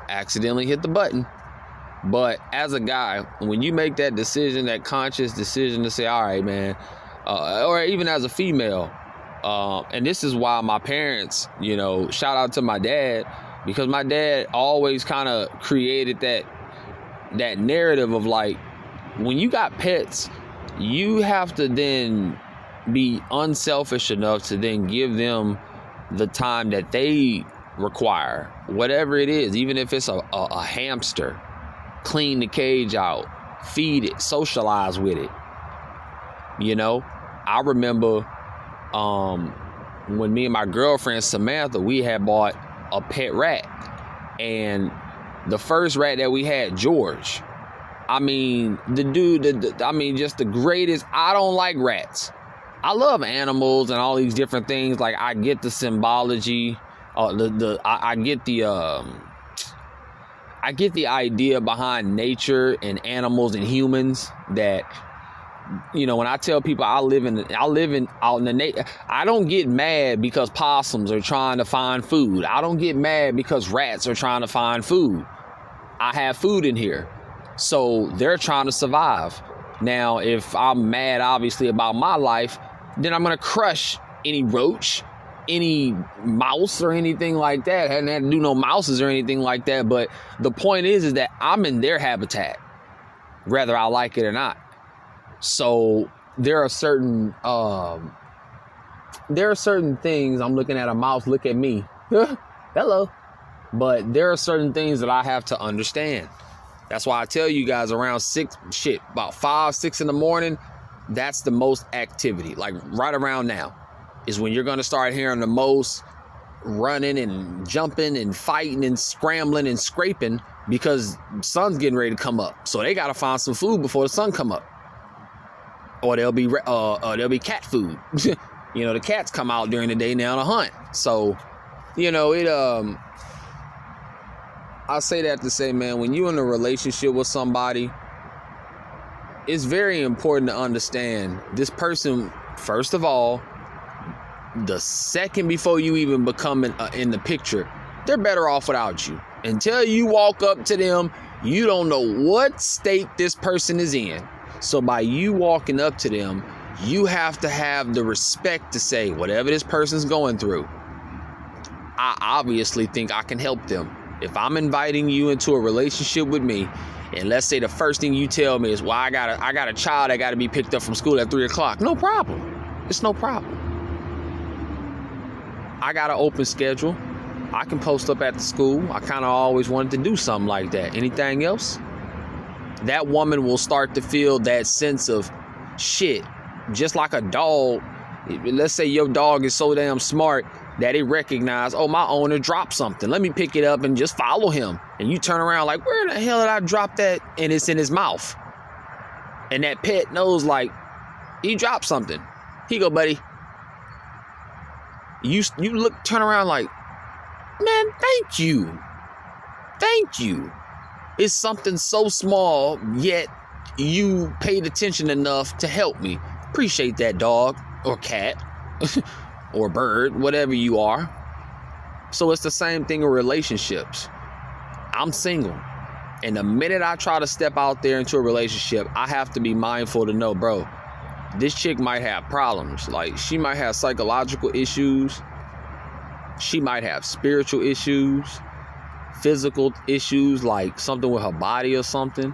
accidentally hit the button. But as a guy, when you make that decision, that conscious decision to say, all right, man, or even as a female, and this is why my parents, you know, shout out to my dad, because my dad always kind of created that narrative of like, when you got pets, you have to then be unselfish enough to then give them the time that they require, whatever it is, even if it's a hamster. Clean the cage out, feed it, socialize with it. You know, I remember when me and my girlfriend Samantha, we had bought a pet rat, and the first rat that we had, George, I mean, the dude, I mean, just the greatest. I don't like rats. I love animals and all these different things. Like, I get the symbology, I get the idea behind nature and animals and humans. That, you know, when I tell people I live out in the I don't get mad because possums are trying to find food. I don't get mad because rats are trying to find food. I have food in here, so they're trying to survive. Now, if I'm mad, obviously, about my life, then I'm gonna crush any roach, any mouse or anything like that. I hadn't had to do no mouses or anything like that. But the point is that I'm in their habitat, whether I like it or not. So there are certain things. I'm looking at a mouse. Look at me. Hello. But there are certain things that I have to understand. That's why I tell you guys around about 5, 6 in the morning, that's the most activity. Like right around now is when you're going to start hearing the most running and jumping and fighting and scrambling and scraping, because the sun's getting ready to come up. So they got to find some food before the sun come up, or there'll be cat food. You know, the cats come out during the day now to hunt. So, you know, I say that to say, man, when you're in a relationship with somebody, it's very important to understand this person, first of all. The second before you even become in the picture, they're better off without you. Until you walk up to them, you don't know what state this person is in. So by you walking up to them, you have to have the respect to say, whatever this person's going through, I obviously think I can help them. If I'm inviting you into a relationship with me, and let's say the first thing you tell me is, well, I got a child that got to be picked up from school at 3 o'clock. No problem. It's no problem. I got an open schedule. I can post up at the school. I kind of always wanted to do something like that. Anything else? That woman will start to feel that sense of shit. Just like a dog. Let's say your dog is so damn smart that it recognizes, oh, my owner dropped something. Let me pick it up and just follow him. And you turn around like, where the hell did I drop that? And it's in his mouth. And that pet knows, like, he dropped something. Here you go, buddy. You turn around like, man, thank you. Thank you. It's something so small, yet you paid attention enough to help me. Appreciate that, dog or cat or bird, whatever you are. So it's the same thing in relationships. I'm single. And the minute I try to step out there into a relationship, I have to be mindful to know, bro, this chick might have problems. Like, she might have psychological issues. She might have spiritual issues, physical issues, like something with her body or something,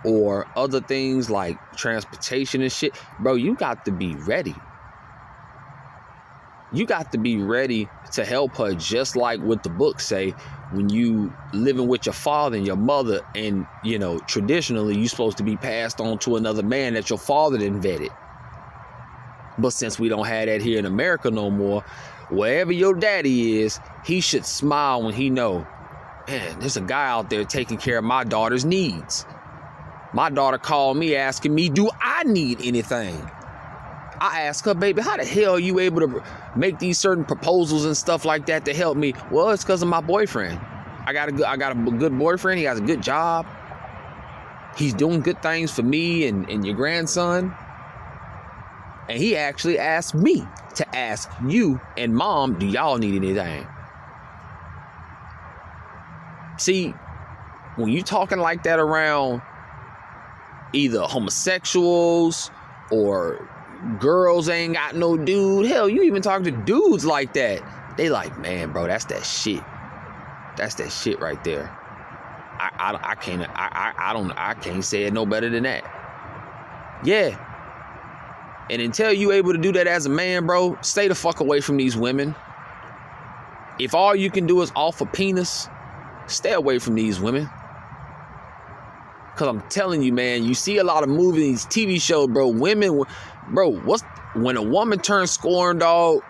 or other things like transportation and shit. Bro, you got to be ready. You got to be ready to help her, just like what the book say, when you living with your father and your mother, and, you know, traditionally you're supposed to be passed on to another man that your father didn't vetted. But since we don't have that here in America no more, wherever your daddy is, he should smile when he know, man, there's a guy out there taking care of my daughter's needs. My daughter called me asking me, do I need anything? I asked her, baby, how the hell are you able to make these certain proposals and stuff like that to help me? Well, it's because of my boyfriend. I got a good boyfriend. He has a good job. He's doing good things for me and your grandson. And he actually asked me to ask you and mom, do y'all need anything? See, when you talking like that around either homosexuals or girls ain't got no dude, hell, you even talk to dudes like that, they like, man, bro, that's that shit. That's that shit right there. I can't say it no better than that. Yeah. And until you able to do that as a man, bro, stay the fuck away from these women. If all you can do is offer penis, stay away from these women. Cause I'm telling you, man, you see a lot of movies, TV shows, bro. Women, bro, when a woman turns scorn, dog?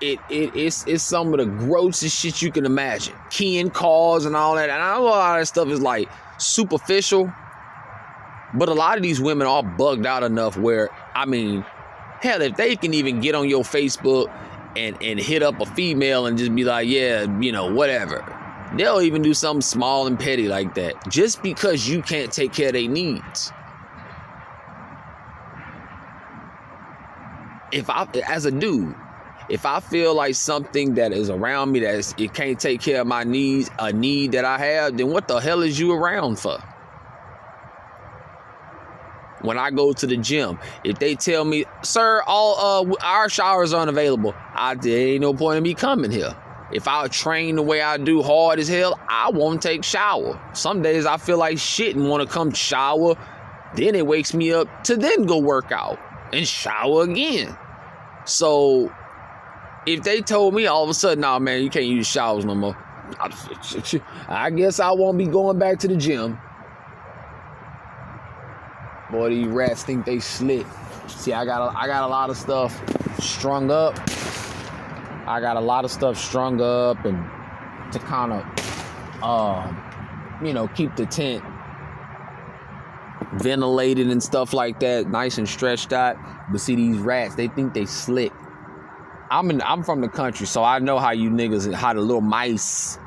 It's some of the grossest shit you can imagine. Keying calls and all that. And I know a lot of that stuff is like superficial, but a lot of these women are bugged out enough where, I mean, hell, if they can even get on your Facebook and hit up a female and just be like, yeah, you know, whatever. They'll even do something small and petty like that just because you can't take care of their needs. As a dude, if I feel like something that is around me it can't take care of my needs, a need that I have, then what the hell is you around for? When I go to the gym, if they tell me, sir, all our showers are unavailable, there ain't no point in me coming here. If I train the way I do hard as hell, I won't take shower. Some days I feel like shit and want to come shower. Then it wakes me up to then go work out and shower again. So if they told me all of a sudden, nah, man, you can't use showers no more, I guess I won't be going back to the gym. Boy, these rats think they slick. See, I got a lot of stuff strung up. I got a lot of stuff strung up and to kind of, keep the tent ventilated and stuff like that, nice and stretched out. But see, these rats, they think they slick. I'm from the country, so I know how you niggas, how the little mice,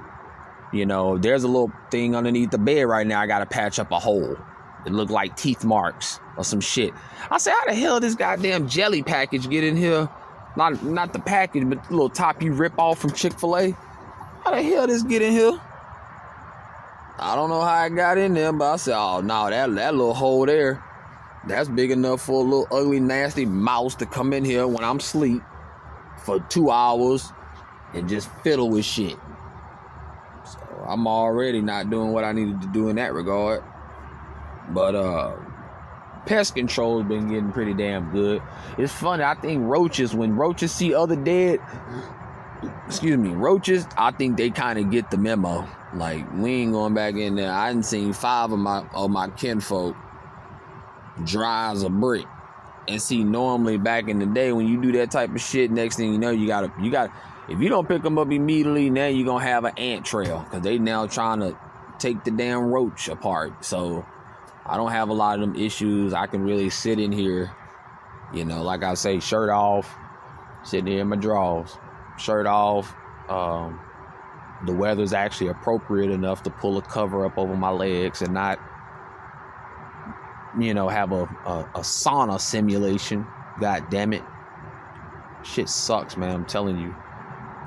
there's a little thing underneath the bed right now. I got to patch up a hole. It looked like teeth marks or some shit. I say, how the hell this goddamn jelly package get in here? Not the package, but the little top you rip off from Chick-fil-A. How the hell this get in here? I don't know how it got in there, but I said, oh, no, that little hole there, that's big enough for a little ugly, nasty mouse to come in here when I'm asleep for 2 hours and just fiddle with shit. So I'm already not doing what I needed to do in that regard. But pest control has been getting pretty damn good. It's funny, I think when roaches see other dead, roaches, I think they kind of get the memo. Like, we ain't going back in there. I done seen 5 of my kinfolk dry as a brick. And see, normally back in the day when you do that type of shit, next thing you know, you gotta if you don't pick them up immediately, now you're gonna have an ant trail, because they now trying to take the damn roach apart. So I don't have a lot of them issues. I can really sit in here, like I say, shirt off, sitting here in my drawers, shirt off. The weather's actually appropriate enough to pull a cover up over my legs and not, have a sauna simulation. God damn it. Shit sucks, man. I'm telling you.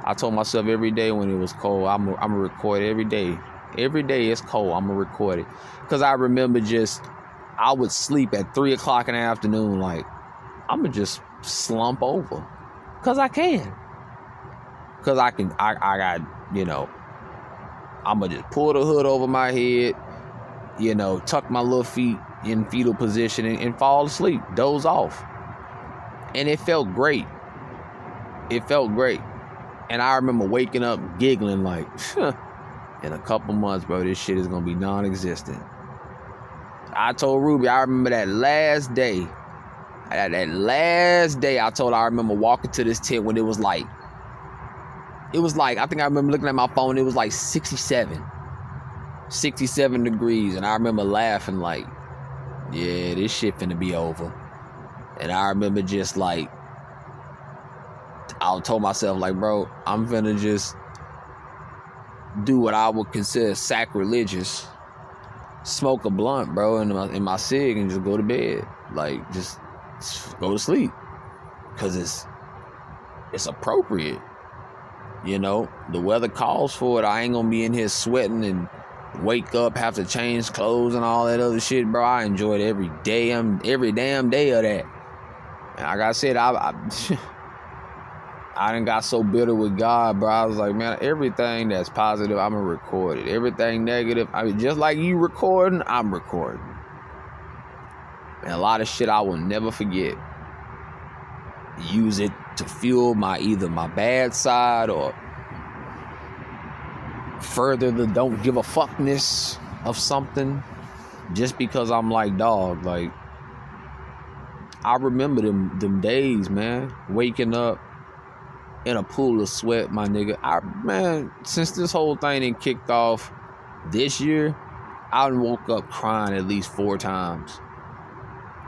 I told myself every day when it was cold, I'm going to record every day. Every day it's cold, I'm going to record it. Because I remember I would sleep at 3 o'clock in the afternoon, like, I'm going to just slump over. Because I can. Because I got, I'm going to just pull the hood over my head, tuck my little feet in fetal position and fall asleep, doze off. And it felt great. It felt great. And I remember waking up giggling like, in a couple months, bro, this shit is going to be non-existent. I told Ruby, I remember that last day. I remember walking to this tent when it was like, I think I remember looking at my phone, it was like 67 degrees. And I remember laughing like, yeah, this shit finna be over. And I remember just like, I told myself like, bro, I'm finna just do what I would consider sacrilegious. Smoke a blunt, bro, in my cig and just go to bed. Like, just go to sleep. Because it's appropriate. You know, the weather calls for it. I ain't gonna be in here sweating and wake up, have to change clothes and all that other shit, bro. I enjoyed every damn day of that. And like I said, I done got so bitter with God, bro. I was like, man, everything that's positive, I'm gonna record it. Everything negative, I mean, just like you recording, I'm recording. And a lot of shit I will never forget. Use it to fuel either my bad side or further the don't give a fuckness of something. Just because I'm like, dog, like, I remember them days, man. Waking up in a pool of sweat, my nigga. Man, since this whole thing done kicked off this year, I woke up crying at least 4 times.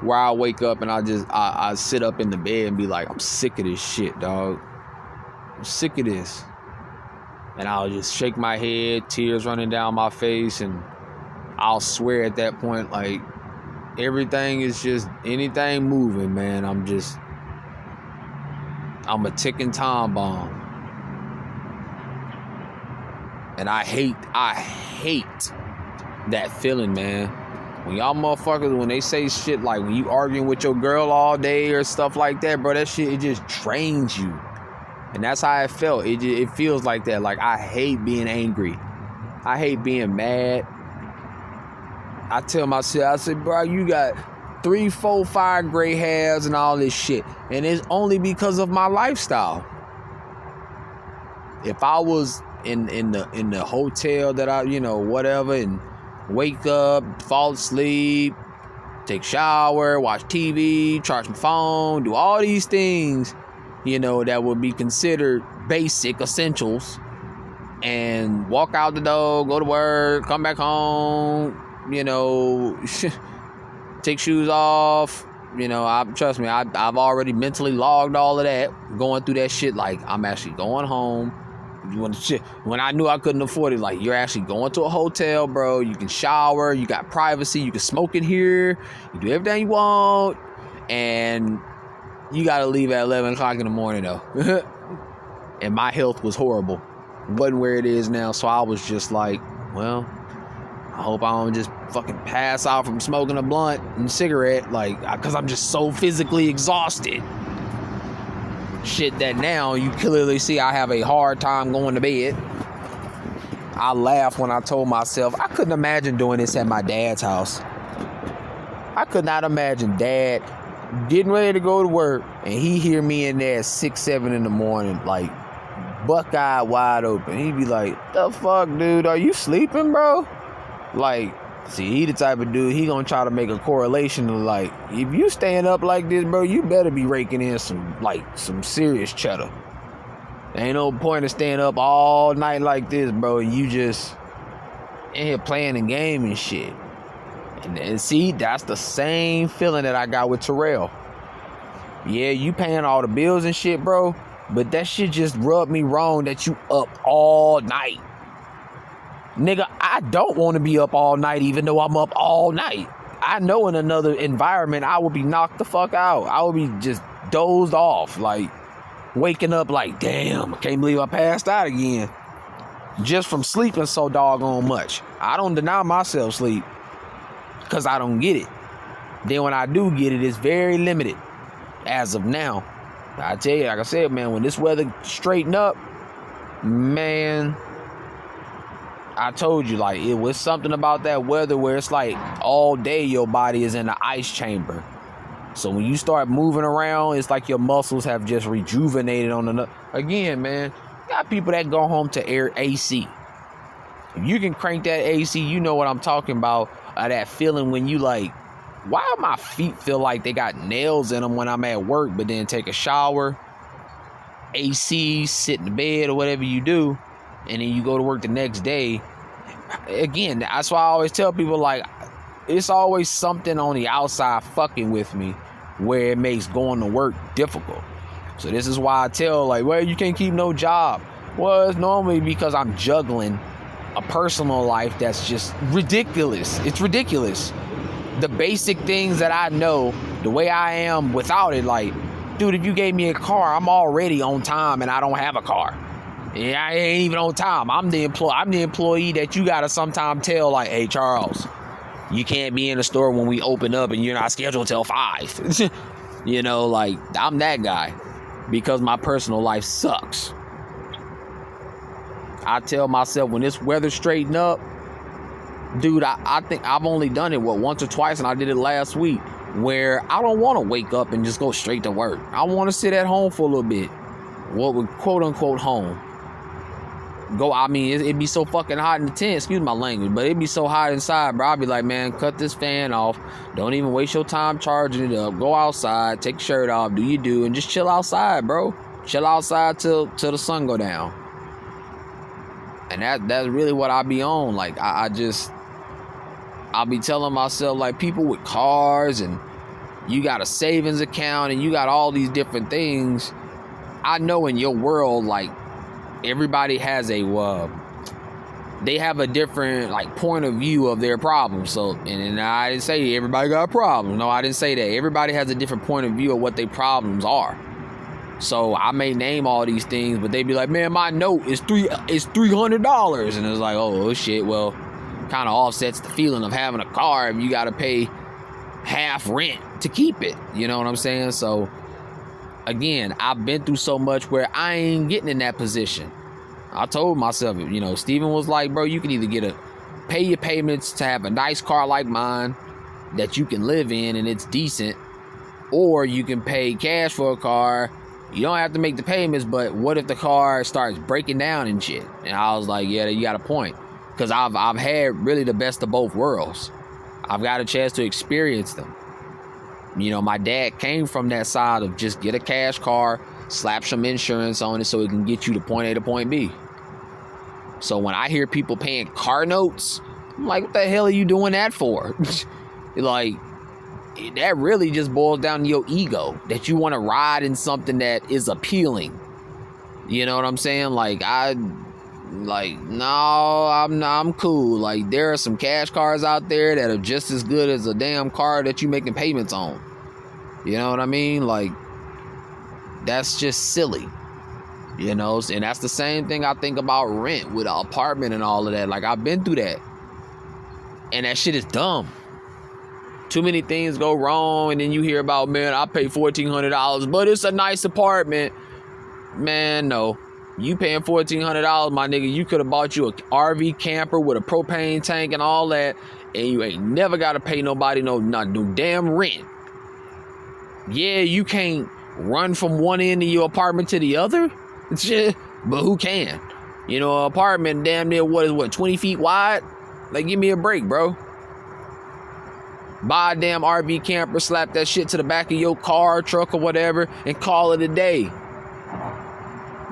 Where I wake up and I sit up in the bed and be like, I'm sick of this shit, dog. I'm sick of this. And I'll just shake my head, tears running down my face, and I'll swear at that point, like, everything is just, anything moving, man. I'm a ticking time bomb. And I hate that feeling, man. When y'all motherfuckers, when they say shit like when you arguing with your girl all day or stuff like that, bro, that shit, it just drains you. And that's how it felt. It feels like that. Like, I hate being angry. I hate being mad. I tell myself, I said, bro, you got 3, 4, 5 gray hairs and all this shit. And it's only because of my lifestyle. If I was in the hotel that I, whatever, and wake up, fall asleep, take a shower, watch TV, charge my phone, do all these things, that would be considered basic essentials, and walk out the door, go to work, come back home, take shoes off, trust me, I've already mentally logged all of that, going through that shit like I'm actually going home. When I knew I couldn't afford it, like, you're actually going to a hotel, bro. You can shower, you got privacy, you can smoke in here, you do everything you want, and you gotta leave at 11 o'clock in the morning though. And my health was horrible. It wasn't where it is now, so I was just like, well, I hope I don't just fucking pass out from smoking a blunt and cigarette, like, because I'm just so physically exhausted. Shit that now you clearly see I have a hard time going to bed. I laughed when I told myself I couldn't imagine doing this at my dad's house. I could not imagine dad getting ready to go to work and he hear me in there at 6, 7 in the morning, like buck-eyed wide open. He'd be like, the fuck, dude, are you sleeping, bro? Like, see, he the type of dude, he gonna try to make a correlation to, like, if you stand up like this, bro, you better be raking in some serious cheddar. There ain't no point of staying up all night like this, bro, and you just in here playing the game and shit. And see, that's the same feeling that I got with Terrell. Yeah, you paying all the bills and shit, bro, but that shit just rubbed me wrong that you up all night. Nigga, I don't want to be up all night even though I'm up all night. I know in another environment I would be knocked the fuck out. I would be just dozed off, like waking up like, damn, I can't believe I passed out again. Just from sleeping so doggone much. I don't deny myself sleep because I don't get it. Then when I do get it, it's very limited as of now. I tell you, like I said, man, when this weather straighten up, man, I told you, like, it was something about that weather where it's like all day your body is in the ice chamber. So when you start moving around, it's like your muscles have just rejuvenated on another. Again, man, you got people that go home to air AC. If you can crank that AC, you know what I'm talking about. That feeling when you like, why do my feet feel like they got nails in them when I'm at work, but then take a shower, AC, sit in the bed or whatever you do, and then you go to work the next day. Again, that's why I always tell people, like, it's always something on the outside fucking with me where it makes going to work difficult. So this is why I tell, like, well, you can't keep no job. Well, it's normally because I'm juggling a personal life that's just ridiculous. It's ridiculous. The basic things that I know, the way I am without it, like, dude, if you gave me a car, I'm already on time and I don't have a car. Yeah, I ain't even on time. I'm the employee that you gotta sometime tell, like, hey, Charles, you can't be in the store when we open up and you're not scheduled till 5. You know, like, I'm that guy because my personal life sucks. I tell myself when this weather straighten up, dude, I think I've only done it, once or twice, and I did it last week, where I don't want to wake up and just go straight to work. I want to sit at home for a little bit. What would quote unquote home. It'd be so fucking hot in the tent, excuse my language, but it'd be so hot inside, bro. I'd be like, man, cut this fan off. Don't even waste your time charging it up. Go outside, take your shirt off, do you do, and just chill outside, bro. Chill outside till the sun go down. And that's really what I be on. Like, I'll be telling myself, like, people with cars and you got a savings account and you got all these different things. I know in your world, like, everybody has they have a different, like, point of view of their problems. So, and I didn't say everybody got problems. No, I didn't say that. Everybody has a different point of view of what their problems are. So I may name all these things, but they be like, man, my note is $300. And it's like, oh shit, well, kind of offsets the feeling of having a car if you got to pay half rent to keep it. You know what I'm saying? So again, I've been through so much where I ain't getting in that position. I told myself, you know, Steven was like, bro, you can either pay your payments to have a nice car like mine that you can live in and it's decent, or you can pay cash for a car. You don't have to make the payments, but what if the car starts breaking down and shit? And I was like, yeah, you got a point. Because I've had really the best of both worlds. I've got a chance to experience them. You know, my dad came from that side of just get a cash car, slap some insurance on it so it can get you to point A to point B. So when I hear people paying car notes, I'm like, what the hell are you doing that for? Like, that really just boils down to your ego, that you want to ride in something that is appealing. You know what I'm saying? Like, no, I'm cool. Like, there are some cash cars out there that are just as good as a damn car that you making payments on. You know what I mean? Like, that's just silly. You know, and that's the same thing I think about rent with an apartment and all of that. Like, I've been through that. And that shit is dumb. Too many things go wrong, and then you hear about, man, I pay $1,400, but it's a nice apartment. Man, no. You paying $1,400, my nigga. You could have bought you a RV camper with a propane tank and all that, and you ain't never got to pay nobody no damn rent. Yeah, you can't run from one end of your apartment to the other, but who can? You know, an apartment damn near, 20 feet wide? Like, give me a break, bro. Buy a damn RV camper, slap that shit to the back of your car, truck, or whatever, and call it a day.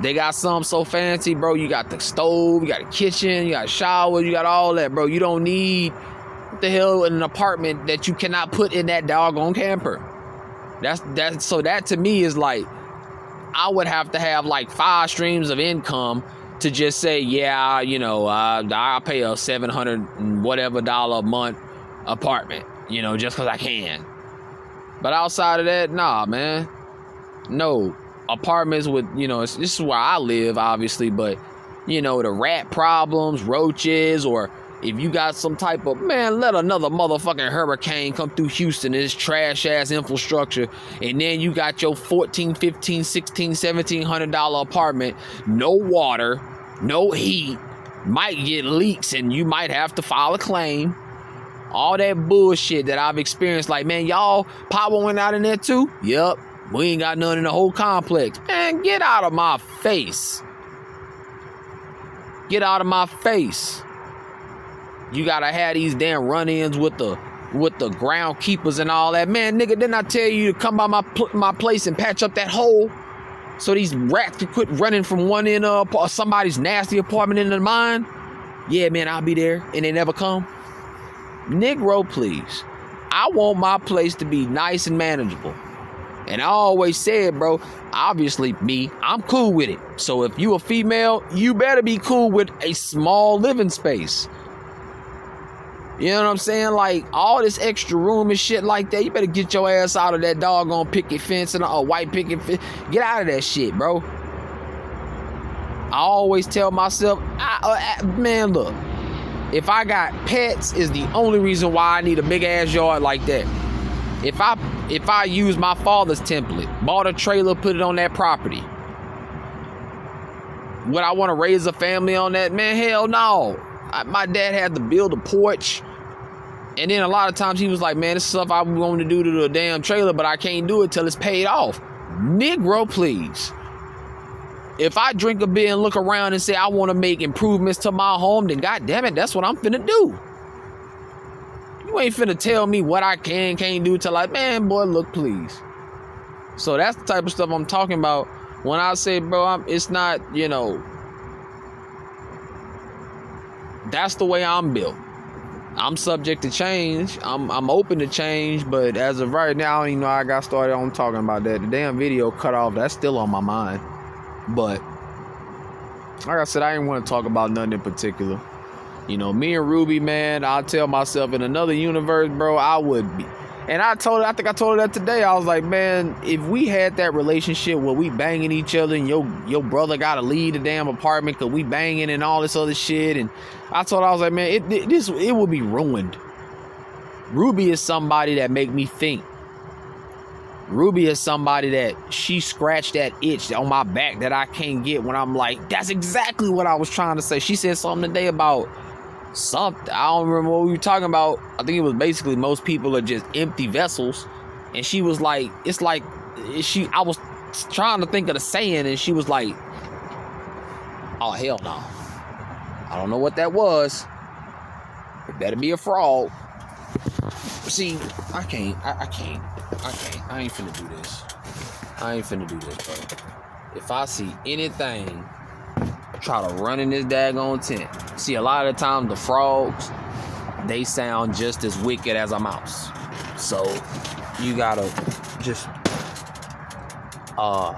They got some so fancy, bro. You got the stove, you got a kitchen, you got a shower, you got all that, bro. You don't need, what the hell, in an apartment that you cannot put in that doggone camper. So that to me is like, I would have to have like 5 streams of income to just say, yeah, you know, I'll pay a $700 and whatever a month apartment, you know, just because I can. But outside of that, nah, man. No. Apartments with, you know, this is where I live, obviously, but, you know, the rat problems, roaches, or if you got some type of, man, let another motherfucking hurricane come through Houston and this trash-ass infrastructure, and then you got your $1,400, $1,500, $1,600, $1,700 apartment, no water, no heat, might get leaks, and you might have to file a claim. All that bullshit that I've experienced, like, man, y'all power went out in there too? Yep. We ain't got none in the whole complex. Man, get out of my face. Get out of my face. You gotta have these damn run-ins with the groundkeepers and all that. Man, nigga, didn't I tell you to come by my place and patch up that hole so these rats can quit running from one end of somebody's nasty apartment into mine? Yeah, man, I'll be there. And they never come. Negro, please. I want my place to be nice and manageable. And I always said, bro, obviously me, I'm cool with it. So if you a female, you better be cool with a small living space. You know what I'm saying? Like, all this extra room and shit like that, you better get your ass out of that doggone picket fence and a white picket fence. Get out of that shit, bro. I always tell myself, man, look, if I got pets, is the only reason why I need a big ass yard like that. If I use my father's template, bought a trailer, put it on that property, would I want to raise a family on that? Man, hell no. My dad had to build a porch, and then a lot of times he was like, man, this stuff I want to do to the damn trailer, but I can't do it till it's paid off. Negro, please. If I drink a beer and look around and say I want to make improvements to my home, then God damn it, that's what I'm finna do. You ain't finna tell me what I can't do till like, man, boy, look, please. So that's the type of stuff I'm talking about when I say, bro, it's not, you know, that's the way I'm built. I'm subject to change. I'm open to change, but as of right now, you know, I got started on talking about that. The damn video cut off. That's still on my mind. But like I said, I didn't want to talk about nothing in particular. You know, me and Ruby, man, I tell myself in another universe, bro, I would be. And I think I told her that today. I was like, man, if we had that relationship where we banging each other and your brother got to leave the damn apartment because we banging and all this other shit. And I told her, I was like, man, it would be ruined. Ruby is somebody that make me think. Ruby is somebody that she scratched that itch on my back that I can't get when I'm like, that's exactly what I was trying to say. She said something today about something. I don't remember what we were talking about. I think it was basically most people are just empty vessels. And she was like, it's like, I was trying to think of the saying, and she was like, oh, hell no. I don't know what that was. It better be a fraud. See, I ain't finna do this. Bro. If I see anything try to run in this daggone tent. See, a lot of the time the frogs, they sound just as wicked as a mouse. So you gotta just a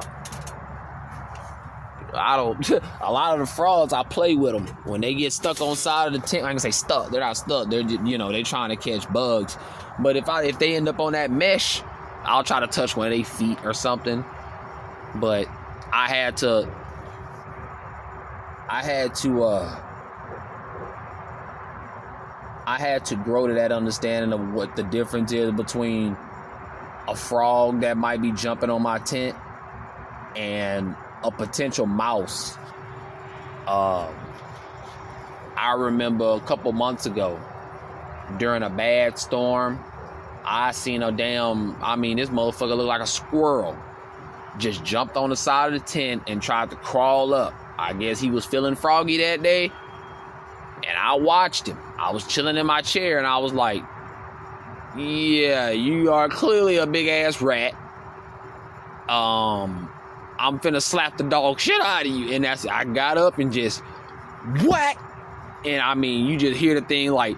lot of the frogs, I play with them when they get stuck on side of the tent. I can say stuck. They're not stuck. They're just, you know, they trying to catch bugs. But if they end up on that mesh, I'll try to touch one of their feet or something. But I had to grow to that understanding of what the difference is between a frog that might be jumping on my tent and a potential mouse. I remember a couple months ago during a bad storm, I seen a this motherfucker look like a squirrel. Just jumped on the side of the tent and tried to crawl up. I guess he was feeling froggy that day. And I watched him. I was chilling in my chair and I was like, yeah, you are clearly a big ass rat. I'm finna slap the dog shit out of you. And I got up and just whack. And you just hear the thing like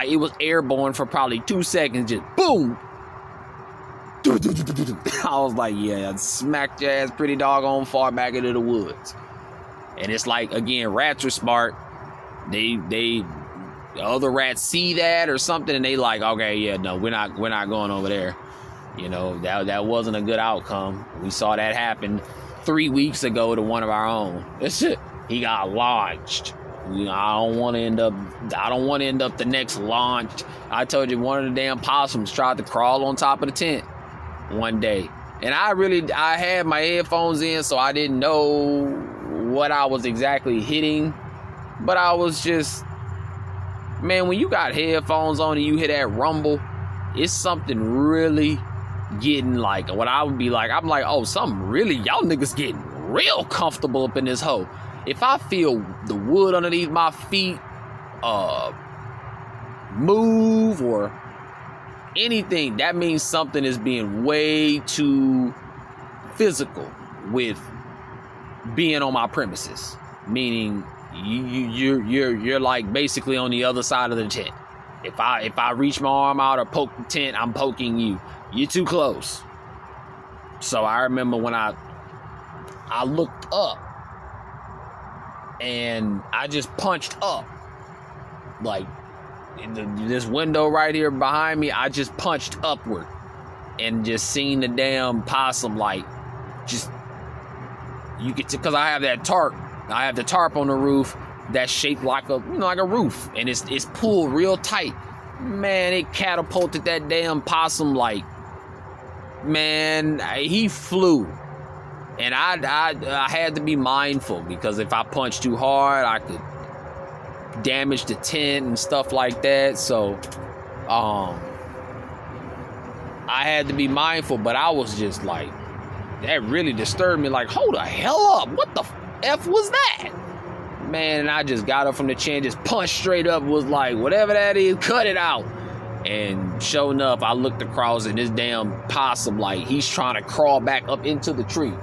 it was airborne for probably 2 seconds, just boom. I was like, yeah, smacked your ass pretty doggone far back into the woods. And it's like, again, rats are smart. The other rats see that or something, and they like, okay, yeah, no, we're not going over there. You know, that wasn't a good outcome. We saw that happen 3 weeks ago to one of our own. He got launched. I don't want to end up the next launch. I told you, one of the damn possums tried to crawl on top of the tent one day. And I had my headphones in, so I didn't know what I was exactly hitting. But I was just, man, when you got headphones on and you hear that rumble, it's something really getting like, what I would be like, I'm like, oh, something really, y'all niggas getting real comfortable up in this hole. If I feel the wood underneath my feet move or anything, that means something is being way too physical with being on my premises. Meaning you're like basically on the other side of the tent. If I reach my arm out or poke the tent, I'm poking you. You're too close. So I remember when I looked up and I just punched up. Like in this window right here behind me, I just punched upward and just seen the damn possum like just you get to, because I have that tarp. I have the tarp on the roof that's shaped like a, like a roof, and it's pulled real tight. Man, it catapulted that damn possum like, man, he flew. And I had to be mindful, because if I punched too hard, I could damage the tent and stuff like that. So, I had to be mindful, but I was just like, that really disturbed me. Like, hold the hell up. What the F was that? Man, and I just got up from the chair and just punched straight up, was like, whatever that is, cut it out. And sure enough, I looked across, and this damn possum, like, he's trying to crawl back up into the tree.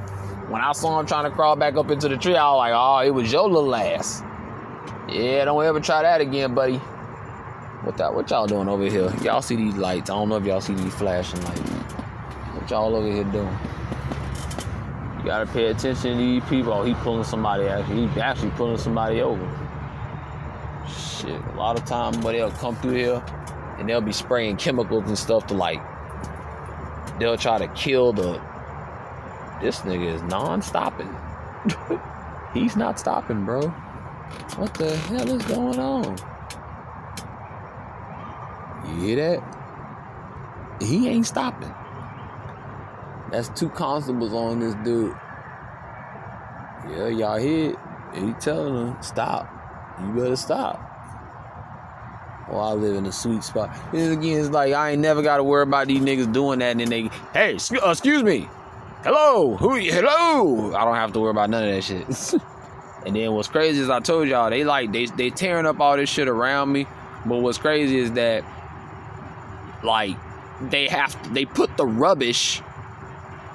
When I saw him trying to crawl back up into the tree, I was like, oh, it was your little ass. Yeah, don't ever try that again, buddy. What y'all doing over here? Y'all see these lights? I don't know if y'all see these flashing lights. What y'all over here doing? You gotta pay attention to these people. Oh, he pulling somebody out. He actually pulling somebody over. Shit, a lot of times, but they'll come through here and they'll be spraying chemicals and stuff to, like, they'll try to kill the. This nigga is non-stopping. He's not stopping, bro. What the hell is going on? You hear that? He ain't stopping. That's 2 constables on this dude. Yeah, y'all hear it? He telling them, stop. You better stop. Oh, I live in a sweet spot. And again, it's like, I ain't never got to worry about these niggas doing that. And then they, hey, excuse me. Hello. Hello. I don't have to worry about none of that shit. And then what's crazy is I told y'all, they tearing up all this shit around me. But what's crazy is that, like, they put the rubbish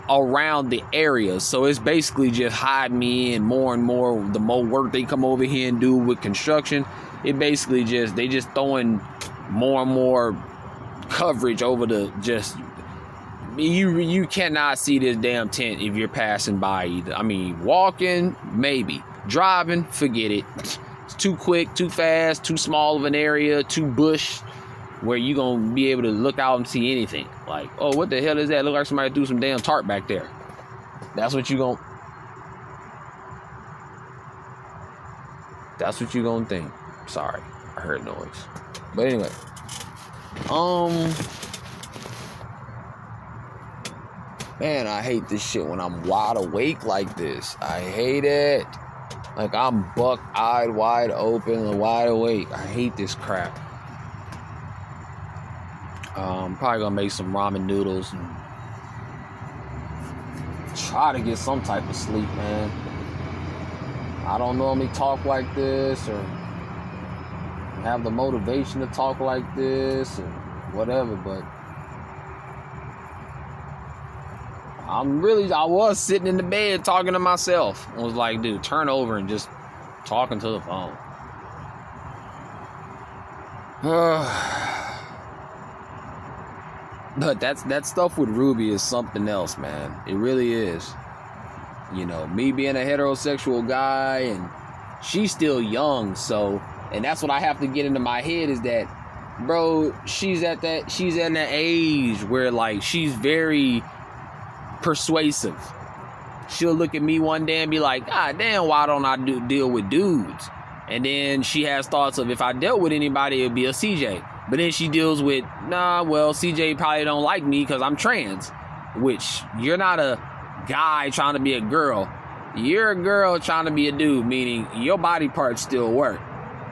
around the area, so it's basically just hide me in more and more. The more work they come over here and do with construction, it basically just, they just throwing more and more coverage over the, just, you cannot see this damn tent if you're passing by either. I mean, walking, maybe. Driving, forget it. It's too quick, too fast, too small of an area, too bush, where you gonna be able to look out and see anything. Like, oh, what the hell is that? Look like somebody threw some damn tarp back there. That's what you gonna think. Sorry, I heard noise. But anyway, man, I hate this shit when I'm wide awake like this. I hate it. Like, I'm buck-eyed, wide open, and wide awake. I hate this crap. Probably gonna make some ramen noodles and try to get some type of sleep, man. I don't normally talk like this or have the motivation to talk like this or whatever, but I was sitting in the bed talking to myself. I was like, dude, turn over and just talking to the phone. But that stuff with Rubi is something else, man. It really is. You know, me being a heterosexual guy, and she's still young, so, and that's what I have to get into my head is that, bro, she's at that age where, like, she's very persuasive. She'll look at me one day and be like, God damn, why don't I deal with dudes? And then she has thoughts of, if I dealt with anybody, it'd be a CJ. But then she deals with, nah, well, CJ probably don't like me because I'm trans. Which, you're not a guy trying to be a girl. You're a girl trying to be a dude, meaning your body parts still work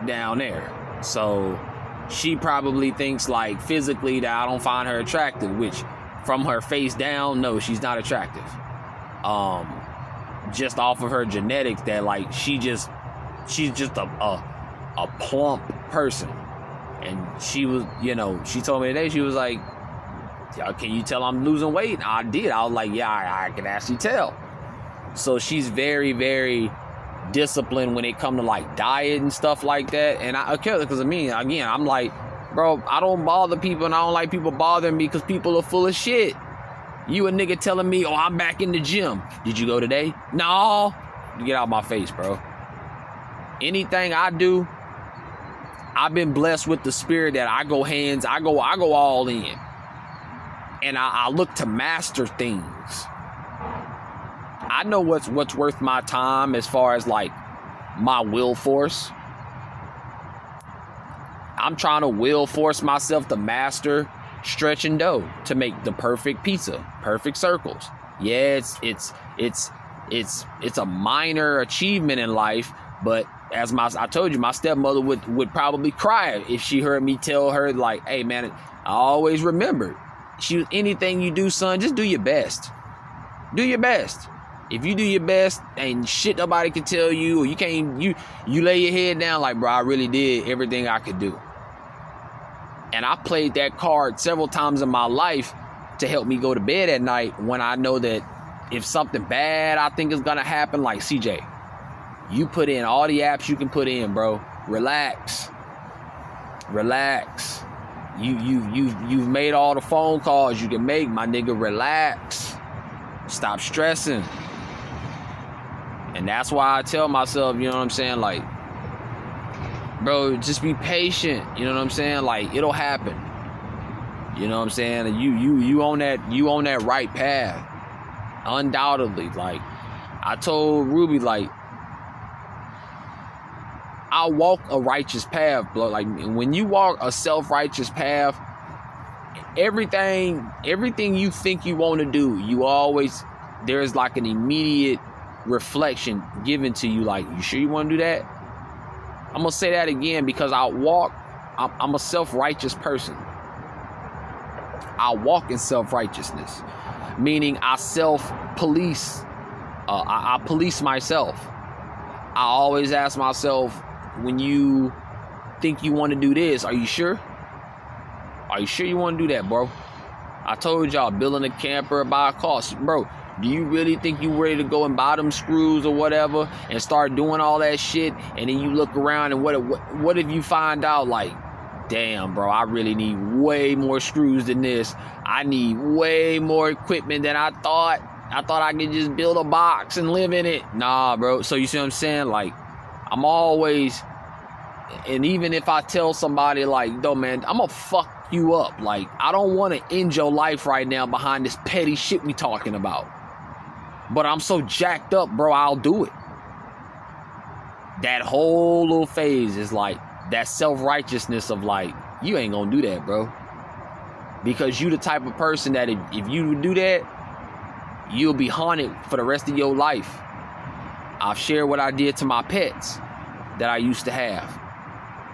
down there. So she probably thinks, like, physically that I don't find her attractive, which from her face down, no, she's not attractive. Just off of her genetics, that, like, she's just a plump person. And she was, you know, she told me today, she was like, can you tell I'm losing weight? I did. I was like, yeah, I can actually tell. So she's very, very disciplined when it comes to, like, diet and stuff like that. And I care, because, I mean, again, I'm like, bro, I don't bother people, and I don't like people bothering me because people are full of shit. You a nigga telling me, oh, I'm back in the gym. Did you go today? No. Get out of my face, bro. Anything I do, I've been blessed with the spirit that I go all in. And I look to master things. I know what's worth my time as far as like my will force. I'm trying to will force myself to master stretching dough to make the perfect pizza, perfect circles. Yeah, it's a minor achievement in life, but as I told you, my stepmother would probably cry if she heard me tell her, like, hey man, I always remember, anything you do, son, just do your best. Do your best. If you do your best, ain't shit nobody can tell you, or you lay your head down like, bro, I really did everything I could do. And I played that card several times in my life to help me go to bed at night when I know that if something bad I think is gonna happen, like, CJ, you put in all the apps you can put in, bro. Relax. Relax. You've made all the phone calls you can make, my nigga. Relax. Stop stressing. And that's why I tell myself, you know what I'm saying, like, bro, just be patient. You know what I'm saying? Like, it'll happen. You know what I'm saying? And you on that right path. Undoubtedly. Like, I told Ruby, like, I walk a righteous path, bro. Like, when you walk a self-righteous path, everything you think you want to do, there's like an immediate reflection given to you, like, you sure you want to do that? I'm gonna say that again, because I'm a self-righteous person. I walk in self-righteousness, meaning I self-police. I police myself. I always ask myself, when you think you want to do this, are you sure? Are you sure you want to do that, bro? I told y'all, building a camper, buy a car. Bro, do you really think you ready to go and buy them screws or whatever and start doing all that shit, and then you look around and what if you find out, like, damn, bro, I really need way more screws than this. I need way more equipment than I thought. I thought I could just build a box and live in it. Nah, bro. So you see what I'm saying? Like, I'm always, and even if I tell somebody, like, no, man, I'm gonna fuck you up. Like, I don't want to end your life right now behind this petty shit we talking about. But I'm so jacked up, bro, I'll do it. That whole little phase is like that self-righteousness of, like, you ain't gonna do that, bro. Because you the type of person that if you do that, you'll be haunted for the rest of your life. I've shared what I did to my pets that I used to have.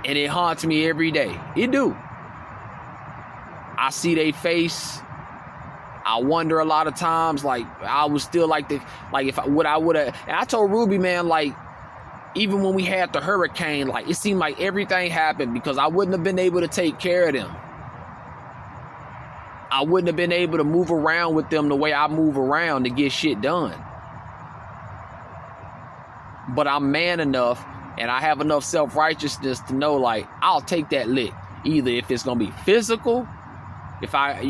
And it haunts me every day. It do. I see their face. I wonder a lot of times, like, I was still like if I would have. And I told Ruby, man, like, even when we had the hurricane, like, it seemed like everything happened because I wouldn't have been able to take care of them. I wouldn't have been able to move around with them the way I move around to get shit done. But I'm man enough and I have enough self-righteousness to know, like, I'll take that lick. Either if it's going to be physical, if I,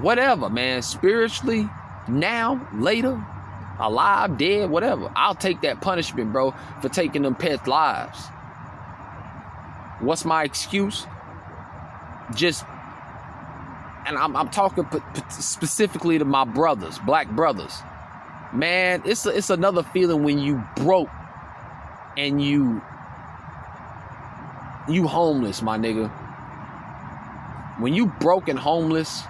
whatever, man, spiritually, now, later, alive, dead, whatever. I'll take that punishment, bro, for taking them pets' lives. What's my excuse? Just, and I'm talking specifically to my brothers, black brothers. Man, it's another feeling when you broke and you homeless, my nigga. When you broke and homeless,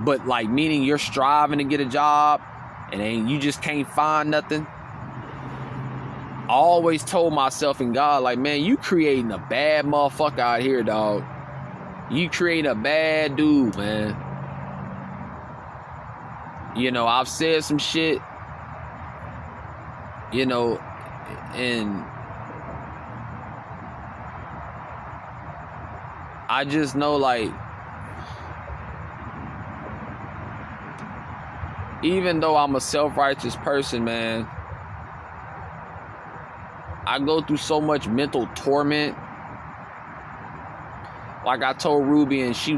but, like, meaning you're striving to get a job and you just can't find nothing. I always told myself and God, like, man, you creating a bad motherfucker out here, dog. You creating a bad dude, man. I've said some shit, and I just know, like, even though I'm a self-righteous person, man, I go through so much mental torment. Like I told Ruby, and she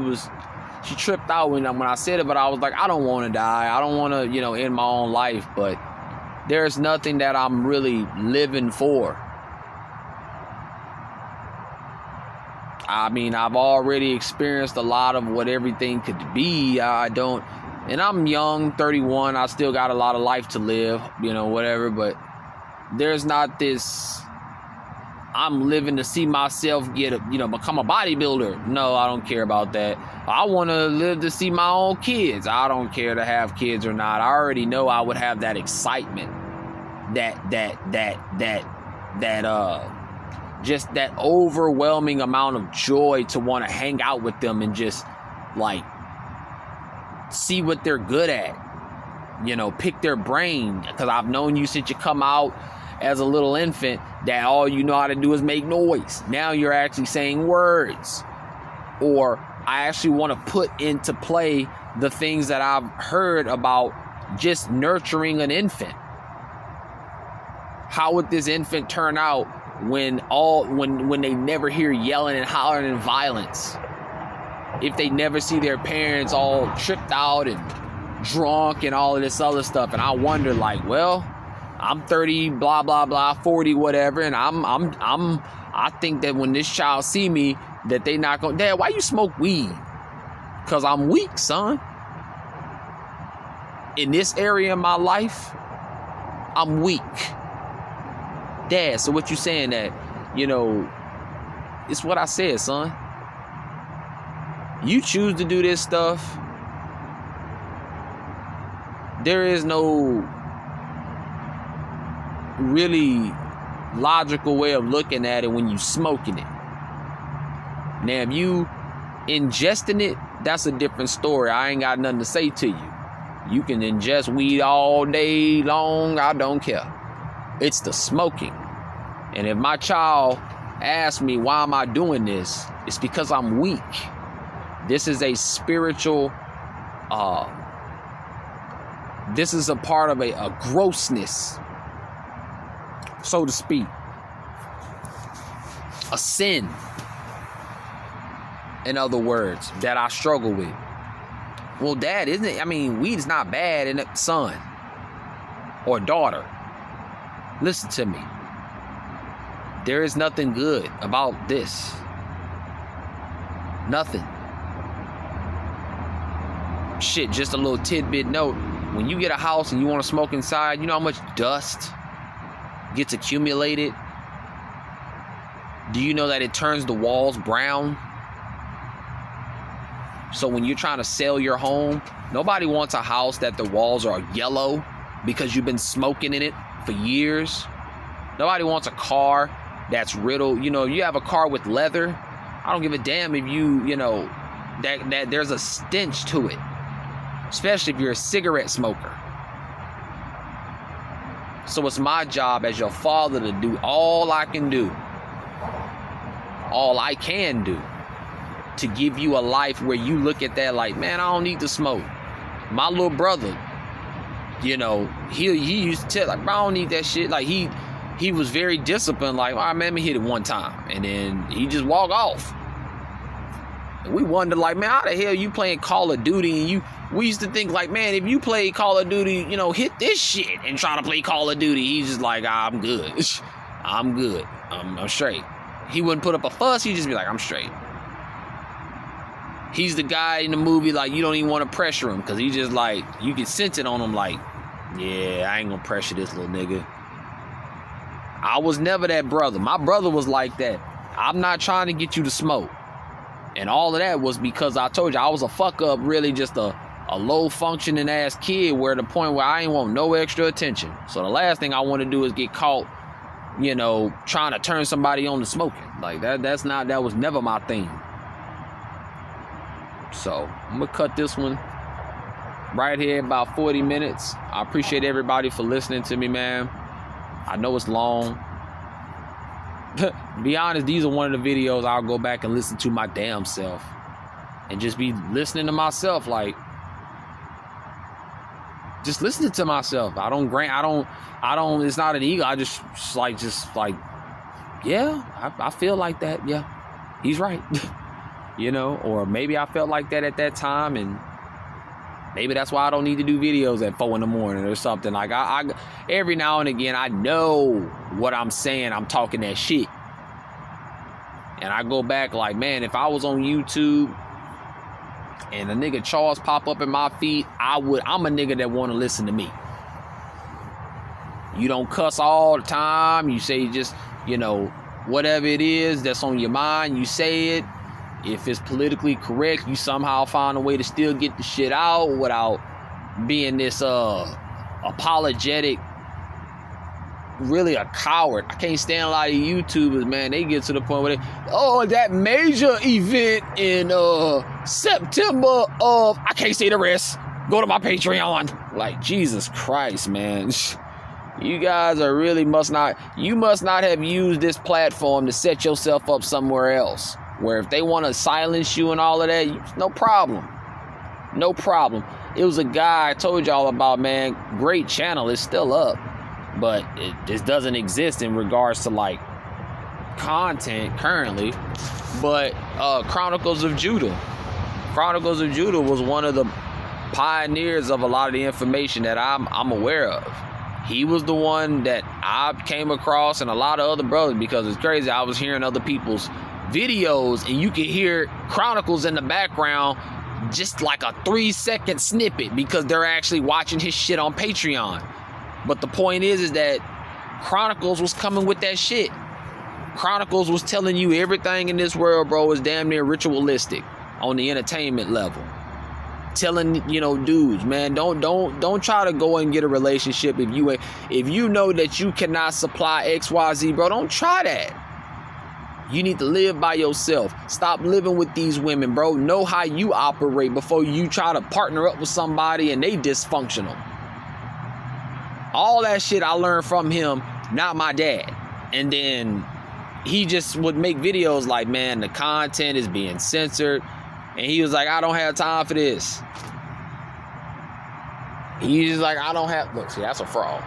tripped out when I said it, but I was like, I don't want to die. I don't want to, end my own life, but there's nothing that I'm really living for. I mean, I've already experienced a lot of what everything could be. And I'm young, 31. I still got a lot of life to live, you know, whatever. But there's not this, I'm living to see myself become a bodybuilder. No, I don't care about that. I want to live to see my own kids. I don't care to have kids or not. I already know I would have that excitement, just that overwhelming amount of joy to want to hang out with them and just like see what they're good at, you know, pick their brain. Because I've known you since you come out as a little infant that all you know how to do is make noise. Now you're actually saying words. Or I actually want to put into play the things that I've heard about just nurturing an infant. How would this infant turn out when they never hear yelling and hollering and violence? If they never see their parents all tripped out and drunk and all of this other stuff. And I wonder, like, well, I'm 30, blah, blah, blah, 40, whatever. And I think that when this child see me, that they not gonna, Dad, why you smoke weed? Because I'm weak, son. In this area of my life, I'm weak. Dad, so what you saying that, you know, it's what I said, son. You choose to do this stuff. There is no really logical way of looking at it when you smoking it. Now, if you ingesting it, that's a different story. I ain't got nothing to say to you. You can ingest weed all day long. I don't care. It's the smoking. And if my child asks me, why am I doing this? It's because I'm weak. This is a spiritual, this is a part of a grossness, so to speak. A sin, in other words, that I struggle with. Well, Dad, isn't it? I mean, weed's not bad, in it, son or daughter. Listen to me. There is nothing good about this. Nothing. Shit, just a little tidbit note. When you get a house and you want to smoke inside, you know how much dust gets accumulated? Do you know that it turns the walls brown? So when you're trying to sell your home, nobody wants a house that the walls are yellow because you've been smoking in it for years. Nobody wants a car that's riddled. You know, you have a car with leather. I don't give a damn if you know, that there's a stench to it. Especially if you're a cigarette smoker. So it's my job as your father to do all I can do. All I can do. To give you a life where you look at that like, man, I don't need to smoke. My little brother, you know, he used to tell, like, bro, I don't need that shit. Like, he was very disciplined. Like, all right, man, let me hit it one time. And then he just walk off. And we wonder, like, man, how the hell you playing Call of Duty? And we used to think, like, man, if you play Call of Duty, you know, hit this shit and try to play Call of Duty. He's just like, I'm good. I'm good. I'm straight. He wouldn't put up a fuss. He'd just be like, I'm straight. He's the guy in the movie, like, you don't even want to pressure him because he just, like, you can sense it on him, like, yeah, I ain't gonna pressure this little nigga. I was never that brother. My brother was like that. I'm not trying to get you to smoke. And all of that was because I told you I was a fuck up, really just a low functioning ass kid, where the point where I ain't want no extra attention. So the last thing I want to do is get caught, you know, trying to turn somebody on to smoking. Like that was never my thing. So I'm gonna cut this one right here, about 40 minutes. I appreciate everybody for listening to me, man. I know it's long. To be honest, these are one of the videos I'll go back and listen to my damn self and just be listening to myself, like just listening to myself. I don't, it's not an ego. I just like, yeah, I feel like that. Yeah, he's right. You know, or maybe I felt like that at that time, and maybe that's why I don't need to do videos at 4 a.m. or something. Like I every now and again, I know what I'm saying. I'm talking that shit. And I go back like, man, if I was on YouTube and a nigga Charles pop up in my feed, I'm a nigga that want to listen to me. You don't cuss all the time. You say just, whatever it is that's on your mind, you say it. If it's politically correct, you somehow find a way to still get the shit out without being this apologetic, really a coward. I can't stand a lot of YouTubers, man. They get to the point where that major event in September of, I can't say the rest. Go to my Patreon. Like, Jesus Christ, man. You guys you must not have used this platform to set yourself up somewhere else. Where if they want to silence you and all of that, no problem. No problem. It was a guy I told y'all about, man. Great channel. It's still up. But it just doesn't exist in regards to like content currently. But Chronicles of Judah. Chronicles of Judah was one of the pioneers of a lot of the information that I'm aware of. He was the one that I came across, and a lot of other brothers, because it's crazy. I was hearing other people's videos and you could hear Chronicles in the background, just like a 3-second snippet, because they're actually watching his shit on Patreon. But the point is that Chronicles was coming with that shit. Chronicles was telling you everything in this world, bro, is damn near ritualistic on the entertainment level. Telling, dudes, man, don't try to go and get a relationship if you know that you cannot supply XYZ, bro. Don't try that. You need to live by yourself. Stop living with these women, bro. Know how you operate before you try to partner up with somebody and they dysfunctional. All that shit I learned from him, not my dad. And then he just would make videos like, man, the content is being censored. And he was like, I don't have time for this. He's just like, I don't have... Look, see, that's a fraud.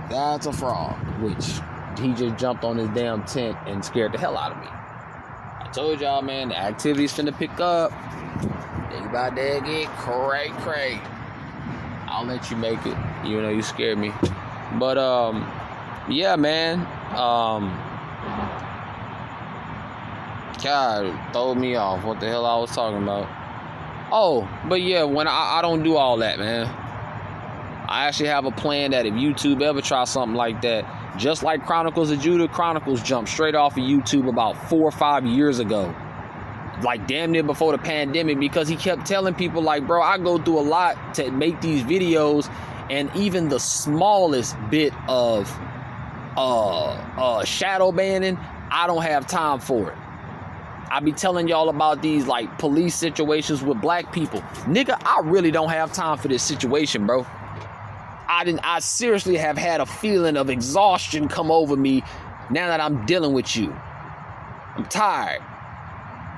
That's a fraud. Which he just jumped on his damn tent and scared the hell out of me. I told y'all, man, the activity's finna pick up. They about to get cray. I'll let you make it. You scared me. But, yeah, man. God, throw me off. What the hell I was talking about? Oh, but yeah, when I don't do all that, man. I actually have a plan that if YouTube ever tries something like that, just like Chronicles of Judah, Chronicles jumped straight off of YouTube about 4 or 5 years ago. Like damn near before the pandemic, because he kept telling people like, bro, I go through a lot to make these videos, and even the smallest bit of shadow banning, I don't have time for it. I be telling y'all about these like police situations with black people. Nigga, I really don't have time for this situation, bro. I seriously have had a feeling of exhaustion come over me now that I'm dealing with you. I'm tired.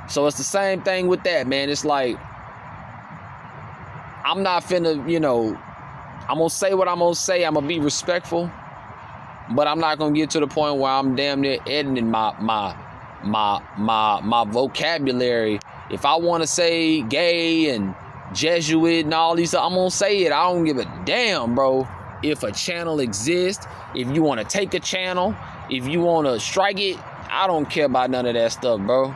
So it's the same thing with that, man. It's like, I'm not finna, I'm gonna say what I'm gonna say. I'm gonna be respectful, but I'm not gonna get to the point where I'm damn near editing my vocabulary. If I want to say gay and Jesuit and all these, I'm gonna say it. I don't give a damn, bro. If a channel exists, if you want to take a channel, if you want to strike it, I don't care about none of that stuff, bro.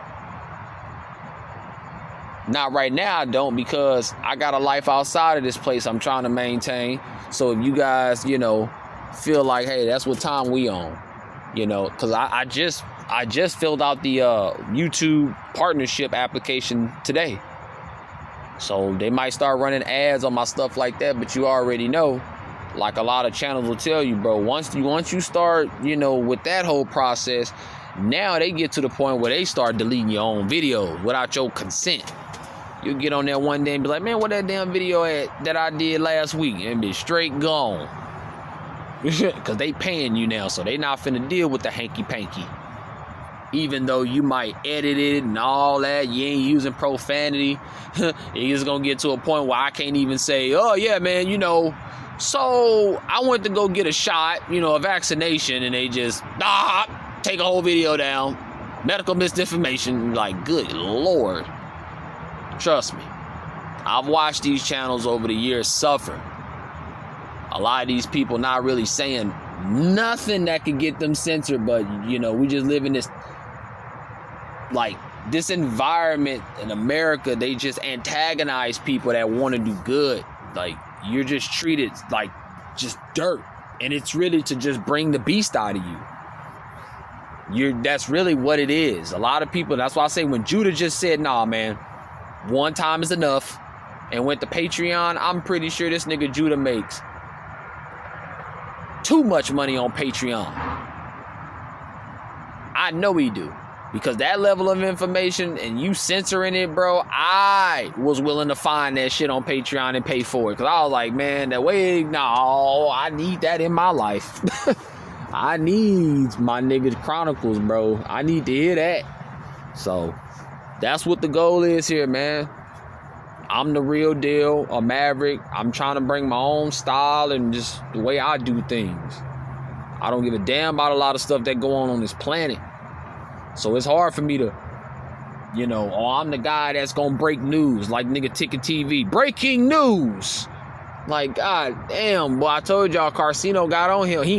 Not right now, I don't, because I got a life outside of this place I'm trying to maintain. So if you guys, feel like, hey, that's what time we on, because I just filled out the YouTube partnership application today. So they might start running ads on my stuff like that, but you already know, like a lot of channels will tell you, bro, once you start, with that whole process, now they get to the point where they start deleting your own videos without your consent. You'll get on there one day and be like, man, what that damn video at that I did last week? And be straight gone. Because they paying you now, so they not finna deal with the hanky-panky. Even though you might edit it and all that, you ain't using profanity. It's gonna get to a point where I can't even say, oh yeah, man, so I went to go get a shot, a vaccination, and they just, take a whole video down. Medical misinformation. Like, good Lord. Trust me. I've watched these channels over the years suffer. A lot of these people not really saying nothing that could get them censored, but, we just live in this, like, this environment in America, they just antagonize people that want to do good. Like, you're just treated like just dirt. And it's really to just bring the beast out of you. That's really what it is. A lot of people, that's why I say when Judah just said, nah, man, one time is enough, and went to Patreon, I'm pretty sure this nigga Judah makes too much money on Patreon. I know he do. Because that level of information and you censoring it, bro, I was willing to find that shit on Patreon and pay for it. Because I was like, man, that way, no, I need that in my life. I need my niggas Chronicles, bro. I need to hear that. So, that's what the goal is here, man. I'm the real deal, a maverick. I'm trying to bring my own style and just the way I do things. I don't give a damn about a lot of stuff that go on this planet. So it's hard for me to, you know, oh, I'm the guy that's gonna break news like nigga Ticket TV. Breaking news! Like, god damn, boy, I told y'all Carcino got on here. He